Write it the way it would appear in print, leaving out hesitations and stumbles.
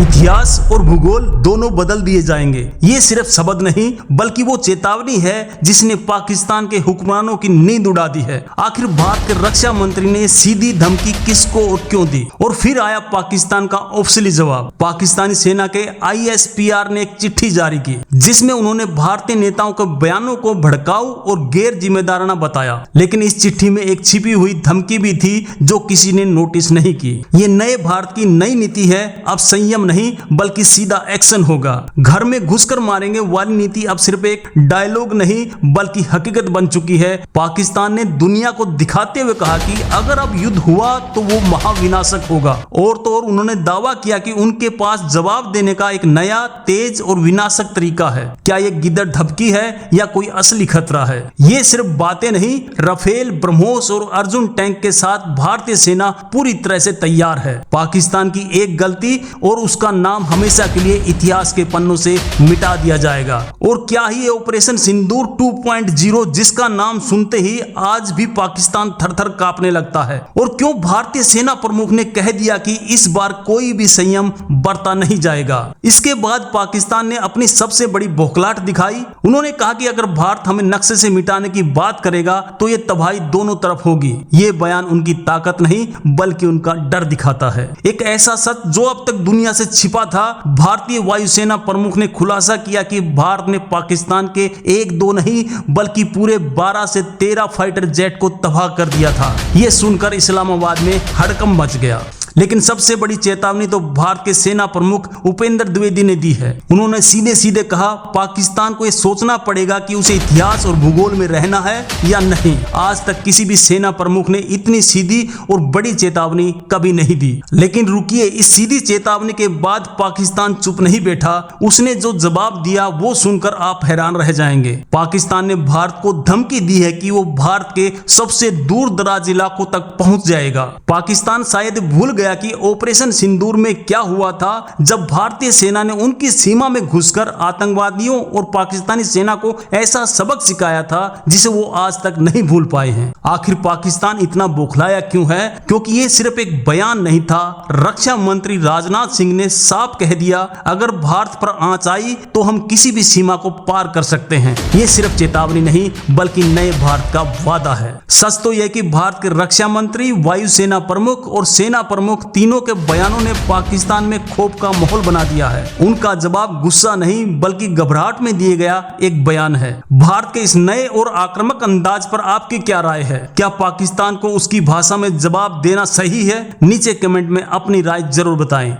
इतिहास और भूगोल दोनों बदल दिए जाएंगे। ये सिर्फ शब्द नहीं बल्कि वो चेतावनी है जिसने पाकिस्तान के हुक्मरानों की नींद उड़ा दी है। आखिर भारत के रक्षा मंत्री ने सीधी धमकी किसको और क्यों दी, और फिर आया पाकिस्तान का ऑफिशियली जवाब। पाकिस्तानी सेना के ISPR ने एक चिट्ठी जारी की जिसमें उन्होंने भारतीय नेताओं के बयानों को भड़काऊ और गैर जिम्मेदाराना बताया, लेकिन इस चिट्ठी में एक छिपी हुई धमकी भी थी जो किसी ने नोटिस नहीं की। ये नए भारत की नई नीति है। अब संयम नहीं बल्कि सीधा एक्शन होगा। घर में घुसकर मारेंगे वाली नीति अब सिर्फ एक डायलॉग नहीं बल्कि हकीकत बन चुकी है। पाकिस्तान ने दुनिया को दिखाते हुए कहा कि अगर अब युद्ध हुआ तो वो महाविनाशक होगा, और तो और उन्होंने दावा किया कि उनके पास जवाब देने का एक नया, तेज और विनाशक तरीका है। क्या ये गिद्दड़ धमकी है या कोई असली खतरा है? ये सिर्फ बातें नहीं, राफेल, ब्रह्मोस और अर्जुन टैंक के साथ भारतीय सेना पूरी तरह से तैयार है। पाकिस्तान की एक गलती और उसका नाम हमेशा के लिए इतिहास के पन्नों से मिटा दिया जाएगा। और क्या ही ऑपरेशन सिंदूर 2.0 जिसका नाम सुनते ही आज भी पाकिस्तान थर-थर कांपने लगता है। और क्यों भारतीय सेना प्रमुख ने कह दिया कि इस बार कोई भी संयम बरता नहीं जाएगा। इसके बाद पाकिस्तान ने अपनी सबसे बड़ी बौखलाहट दिखाई। उन्होंने कहा कि अगर भारत हमें नक्शे से मिटाने की बात करेगा तो ये तबाही दोनों तरफ होगी। ये बयान उनकी ताकत नहीं बल्कि उनका डर दिखाता है। एक ऐसा सच जो अब तक दुनिया से छिपा था। भारतीय वायुसेना प्रमुख ने खुलासा किया कि भारत ने पाकिस्तान के 1-2 नहीं बल्कि पूरे 12 से 13 फाइटर जेट को तबाह कर दिया था। यह सुनकर इस्लामाबाद में हड़कंप मच गया। लेकिन सबसे बड़ी चेतावनी तो भारत के सेना प्रमुख उपेंद्र द्विवेदी ने दी है। उन्होंने सीधे सीधे कहा पाकिस्तान को यह सोचना पड़ेगा कि उसे इतिहास और भूगोल में रहना है या नहीं। आज तक किसी भी सेना प्रमुख ने इतनी सीधी और बड़ी चेतावनी कभी नहीं दी। लेकिन रुकिए, इस सीधी चेतावनी के बाद पाकिस्तान चुप नहीं बैठा। उसने जो जवाब दिया वो सुनकर आप हैरान रह जाएंगे। पाकिस्तान ने भारत को धमकी दी है कि वो भारत के सबसे दूर दराज इलाकों तक पहुंच जाएगा। पाकिस्तान शायद भूल गया कि ऑपरेशन सिंदूर में क्या हुआ था, जब भारतीय सेना ने उनकी सीमा में घुसकर आतंकवादियों और पाकिस्तानी सेना को ऐसा सबक सिखाया था जिसे वो आज तक नहीं भूल पाए हैं। आखिर पाकिस्तान इतना बौखलाया क्यों है? क्योंकि ये सिर्फ एक बयान नहीं था। रक्षा मंत्री राजनाथ सिंह ने साफ कह दिया अगर भारत पर आंच आई तो हम किसी भी सीमा को पार कर सकते हैं। ये सिर्फ चेतावनी नहीं बल्कि नए भारत का वादा है। सच तो यह कि भारत के रक्षा मंत्री, वायुसेना प्रमुख और सेना प्रमुख तीनों के बयानों ने पाकिस्तान में खौफ का माहौल बना दिया है। उनका जवाब गुस्सा नहीं बल्कि घबराहट में दिए गया एक बयान है। भारत के इस नए और आक्रामक अंदाज पर आपकी क्या राय है? क्या पाकिस्तान को उसकी भाषा में जवाब देना सही है? नीचे कमेंट में अपनी राय जरूर बताएं।